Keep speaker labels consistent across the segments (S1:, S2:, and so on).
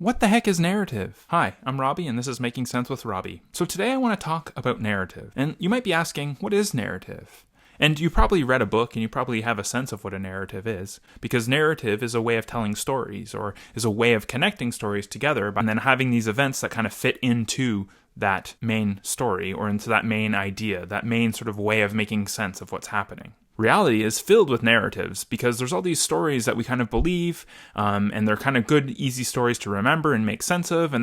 S1: What the heck is narrative? Hi, I'm Robbie, and this is Making Sense with Robbie. So today I want to talk about narrative. And you might be asking, what is narrative? And you probably read a book and you probably have a sense of what a narrative is, because narrative is a way of telling stories, or is a way of connecting stories together, and then having these events that kind of fit into that main story, or into that main idea, that main sort of way of making sense of what's happening. Reality is filled with narratives because there's all these stories that we kind of believe, and they're kind of good, easy stories to remember and make sense of,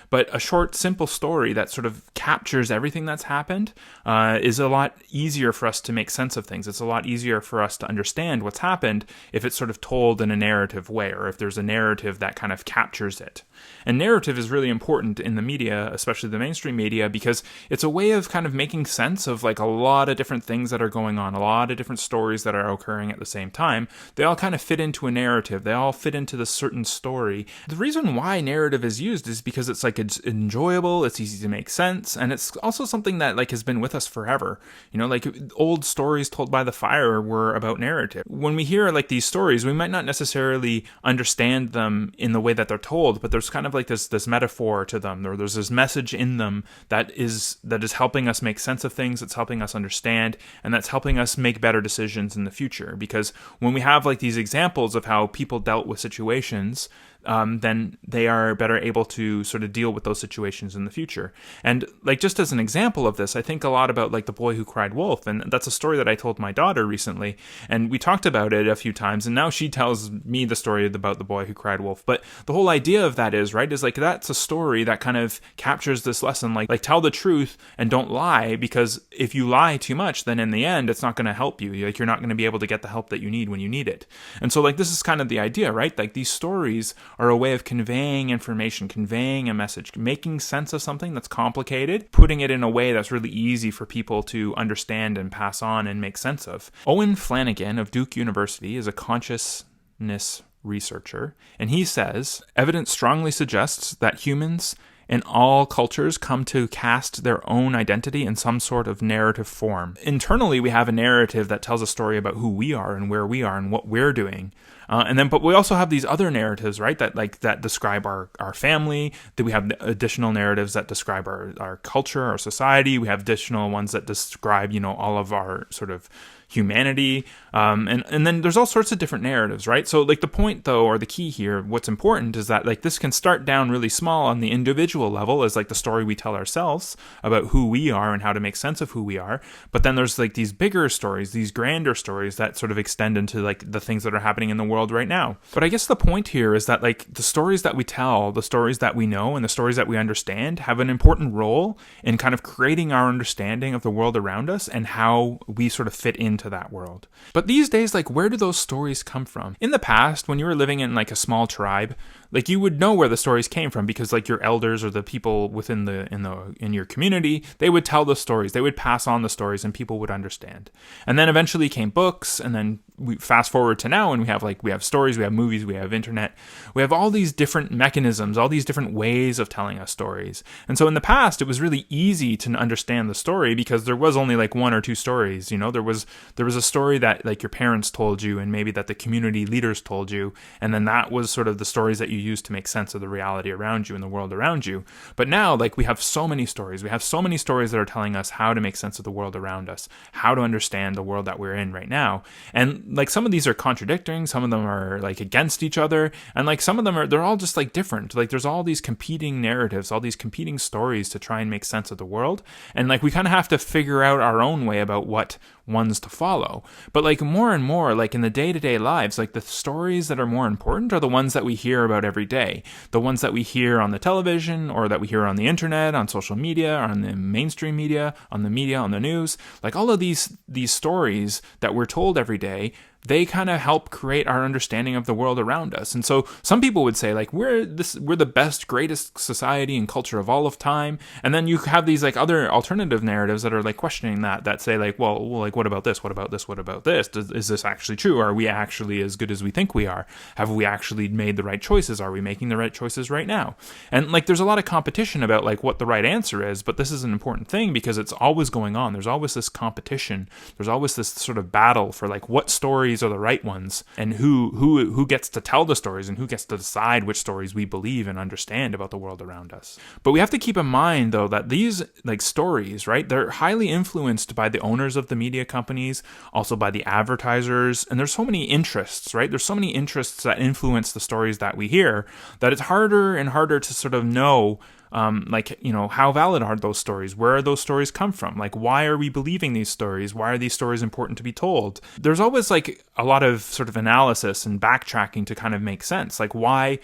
S1: but a short, simple story that sort of captures everything that's happened is a lot easier for us to make sense of things. It's a lot easier for us to understand what's happened if it's sort of told in a narrative way, or if there's a narrative that kind of captures it. And narrative is really important in the media, especially the mainstream media, because it's a way of kind of making sense of like a lot of different things that are going on, a lot of different stories that are occurring at the same time. They all kind of fit into a narrative. They all fit into this certain story. The reason why narrative is used is because it's enjoyable, it's easy to make sense, and it's also something that like has been with us forever. You know, like old stories told by the fire were about narrative. When we hear like these stories, we might not necessarily understand them in the way that they're told, but there's kind of like this metaphor to them, or there's this message in them that is helping us make sense of things, it's helping us understand, and that's helping us make better decisions in the future. Because when we have like these examples of how people dealt with situations, then they are better able to sort of deal with those situations in the future. And like just as an example of this, I think a lot about like The Boy Who Cried Wolf, and that's a story that I told my daughter recently, and we talked about it a few times, and now she tells me the story about The Boy Who Cried Wolf. But the whole idea of that is, right, is like that's a story that kind of captures this lesson, like tell the truth and don't lie, because if you lie too much, then in the end it's not going to help you. Like you're not going to be able to get the help that you need when you need it. And so like this is kind of the idea, right? Like these stories are a way of conveying information, conveying a message, making sense of something that's complicated, putting it in a way that's really easy for people to understand and pass on and make sense of. Owen Flanagan of Duke University is a consciousness researcher, and he says, evidence strongly suggests that humans in all cultures come to cast their own identity in some sort of narrative form. Internally, we have a narrative that tells a story about who we are and where we are and what we're doing. But we also have these other narratives, right, that describe our family, that we have additional narratives that describe our culture, our society. We have additional ones that describe, all of our sort of humanity. And then there's all sorts of different narratives, right? So like the point though, or the key here, what's important is that like this can start down really small on the individual level as like the story we tell ourselves about who we are and how to make sense of who we are. But then there's like these bigger stories, these grander stories that sort of extend into like the things that are happening in the world right now. But I guess the point here is that like the stories that we tell, the stories that we know, and the stories that we understand have an important role in kind of creating our understanding of the world around us and how we sort of fit into that world. But these days, like, where do those stories come from? In the past, when you were living in like a small tribe, like you would know where the stories came from because like your elders or the people within in your community, they would tell the stories, they would pass on the stories, and people would understand. And then eventually came books, and then we fast forward to now, and we have stories, we have movies, we have internet, we have all these different mechanisms, all these different ways of telling us stories. And so in the past, it was really easy to understand the story because there was only like one or two stories. There was a story that like your parents told you, and maybe that the community leaders told you, and then that was sort of the stories that you used to make sense of the reality around you and the world around you. But now, like, we have so many stories. We have so many stories that are telling us how to make sense of the world around us, how to understand the world that we're in right now. And like some of these are contradicting, some of them are like against each other, and like some of them they're all just like different. Like there's all these competing narratives, all these competing stories to try and make sense of the world. And like we kind of have to figure out our own way about what ones to follow. But like more and more, like in the day-to-day lives, like the stories that are more important are the ones that we hear about every day, the ones that we hear on the television, or that we hear on the internet, on social media, or on the mainstream media, on the news. Like all of these stories that we're told every day, they kind of help create our understanding of the world around us. And so some people would say like we're the best, greatest society and culture of all of time. And then you have these like other alternative narratives that are like questioning that say like, well, like what about this? What about this? What about this? Is this actually true? Are we actually as good as we think we are? Have we actually made the right choices? Are we making the right choices right now? And like there's a lot of competition about like what the right answer is, but this is an important thing because it's always going on. There's always this competition. There's always this sort of battle for like what stories stories are the right ones, and who gets to tell the stories, and who gets to decide which stories we believe and understand about the world around us. But we have to keep in mind, though, that these stories, right, they're highly influenced by the owners of the media companies, also by the advertisers, and there's so many interests, right? There's so many interests that influence the stories that we hear that it's harder and harder to sort of know how valid are those stories? Where are those stories come from? Like, why are we believing these stories? Why are these stories important to be told? There's always a lot of sort of analysis and backtracking to kind of make sense. Like, why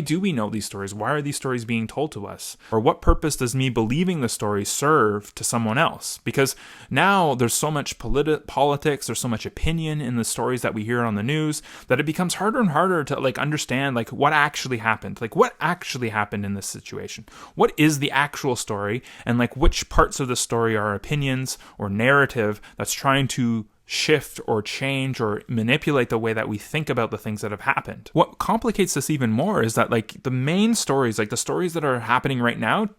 S1: do we know these stories? Why are these stories being told to us? Or what purpose does me believing the story serve to someone else? Because now there's so much politics, there's so much opinion in the stories that we hear on the news that it becomes harder and harder to understand what actually happened. What actually happened in this situation? What is the actual story, and which parts of the story are opinions or narrative that's trying to shift or change or manipulate the way that we think about the things that have happened. What complicates this even more is that the main stories, the stories that are happening right now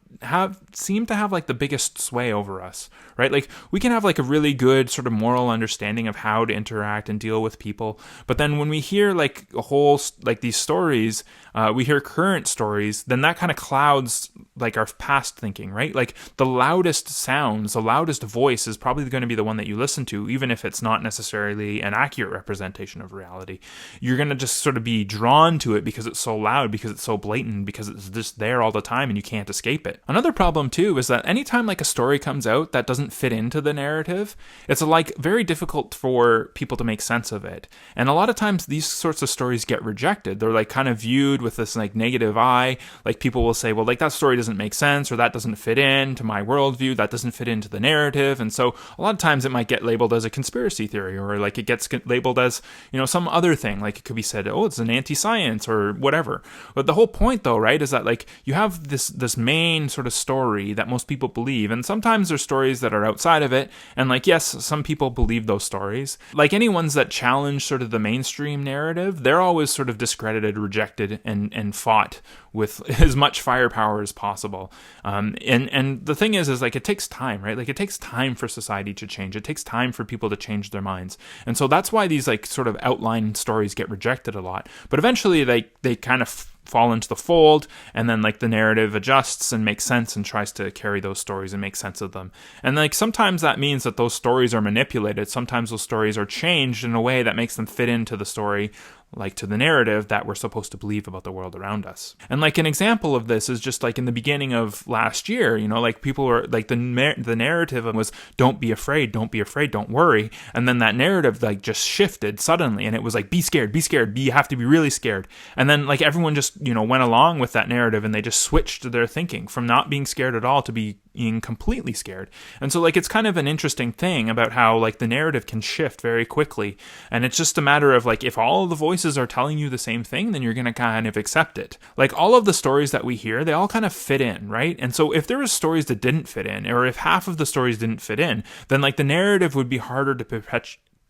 S1: seem to have the biggest sway over us, right? We can have a really good sort of moral understanding of how to interact and deal with people, but then when we hear a whole these stories, we hear current stories, then that kind of clouds our past thinking, right? The loudest sounds, the loudest voice is probably going to be the one that you listen to, even if it's not necessarily an accurate representation of reality. You're going to just sort of be drawn to it because it's so loud, because it's so blatant, because it's just there all the time and you can't escape it. Another problem too is that anytime a story comes out that doesn't fit into the narrative, it's very difficult for people to make sense of it. And a lot of times these sorts of stories get rejected. They're kind of viewed with this negative eye. People will say, well, that story doesn't make sense, or that doesn't fit into my worldview, that doesn't fit into the narrative. And so a lot of times it might get labeled as a conspiracy theory, or it gets labeled as some other thing. It could be said, oh, it's an anti-science or whatever. But the whole point though, right, is that you have this main sort of story that most people believe, and sometimes there's stories that are outside of it, and yes, some people believe those stories. Any ones that challenge sort of the mainstream narrative, they're always sort of discredited, rejected, and fought with as much firepower as possible. And the thing is it takes time, right? It takes time for society to change. It takes time for people to change their minds. And so that's why these sort of outline stories get rejected a lot. But eventually they kind of fall into the fold, and then the narrative adjusts and makes sense and tries to carry those stories and make sense of them. And sometimes that means that those stories are manipulated. Sometimes those stories are changed in a way that makes them fit into the story, to the narrative that we're supposed to believe about the world around us. And an example of this is just in the beginning of last year, people were the narrative was don't be afraid, don't worry. And then that narrative just shifted suddenly, and it was be scared, you have to be really scared. And then everyone just, went along with that narrative, and they just switched their thinking from not being scared at all to being completely scared. And so it's kind of an interesting thing about how the narrative can shift very quickly. And it's just a matter of if all of the voices are telling you the same thing, then you're going to kind of accept it. All of the stories that we hear, they all kind of fit in, right? And so if there was stories that didn't fit in, or if half of the stories didn't fit in, then the narrative would be harder to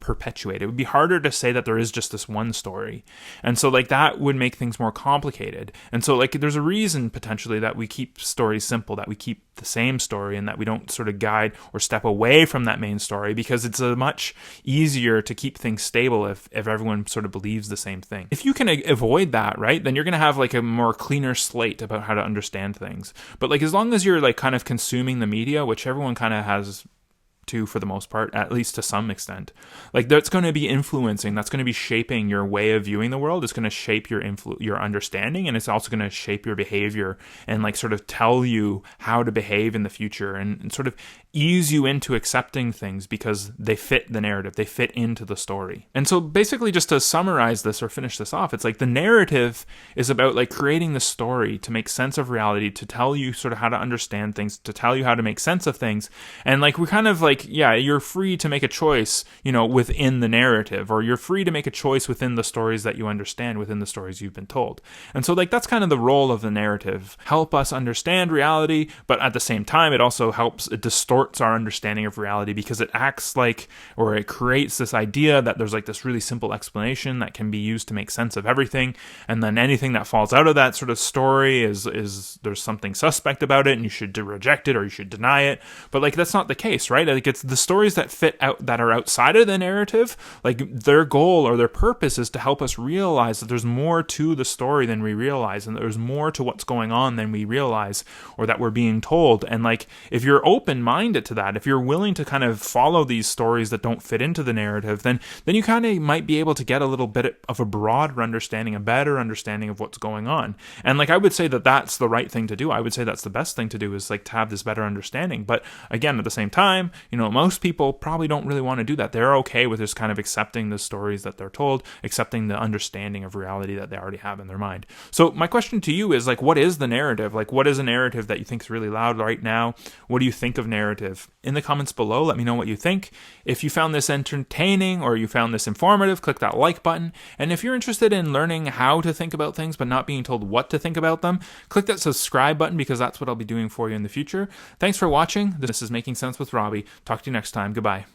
S1: perpetuate. It would be harder to say that there is just this one story. And so that would make things more complicated. And so there's a reason potentially that we keep stories simple, that we keep the same story, and that we don't sort of guide or step away from that main story, because it's much easier to keep things stable if everyone sort of believes the same thing. If you can avoid that, right, then you're going to have a more cleaner slate about how to understand things. But as long as you're kind of consuming the media, which everyone kind of has to, for the most part, at least to some extent, that's going to be influencing, that's going to be shaping your way of viewing the world. It's going to shape your understanding, and it's also going to shape your behavior, and sort of tell you how to behave in the future, and sort of ease you into accepting things because they fit the narrative, they fit into the story. And so basically, just to summarize this or finish this off, it's the narrative is about creating the story to make sense of reality, to tell you sort of how to understand things, to tell you how to make sense of things. And we're kind of you're free to make a choice, within the narrative, or you're free to make a choice within the stories that you understand, within the stories you've been told. And so that's kind of the role of the narrative: help us understand reality, but at the same time it also helps distort distorts our understanding of reality because it acts like, or it creates this idea that there's like this really simple explanation that can be used to make sense of everything, and then anything that falls out of that sort of story is there's something suspect about it and you should reject it or you should deny it. But like that's not the case, right? Like it's the stories that fit out, that are outside of the narrative, like their goal or their purpose is to help us realize that there's more to the story than we realize, and there's more to what's going on than we realize or that we're being told. And like if you're open-minded to that, if you're willing to kind of follow these stories that don't fit into the narrative, then you kind of might be able to get a little bit of a broader understanding, a better understanding of what's going on. And like I would say that that's the right thing to do. I would say that's the best thing to do, is like to have this better understanding. But again, at the same time, most people probably don't really want to do that. They're okay with just kind of accepting the stories that they're told, accepting the understanding of reality that they already have in their mind. So my question to you is like, what is the narrative? Like, what is a narrative that you think is really loud right now? What do you think of narrative? In the comments below, let me know what you think. If you found this entertaining or you found this informative, click that like button. And if you're interested in learning how to think about things but not being told what to think about them, click that subscribe button, because that's what I'll be doing for you in the future. Thanks for watching. This is Making Sense with Robbie. Talk to you next time. Goodbye.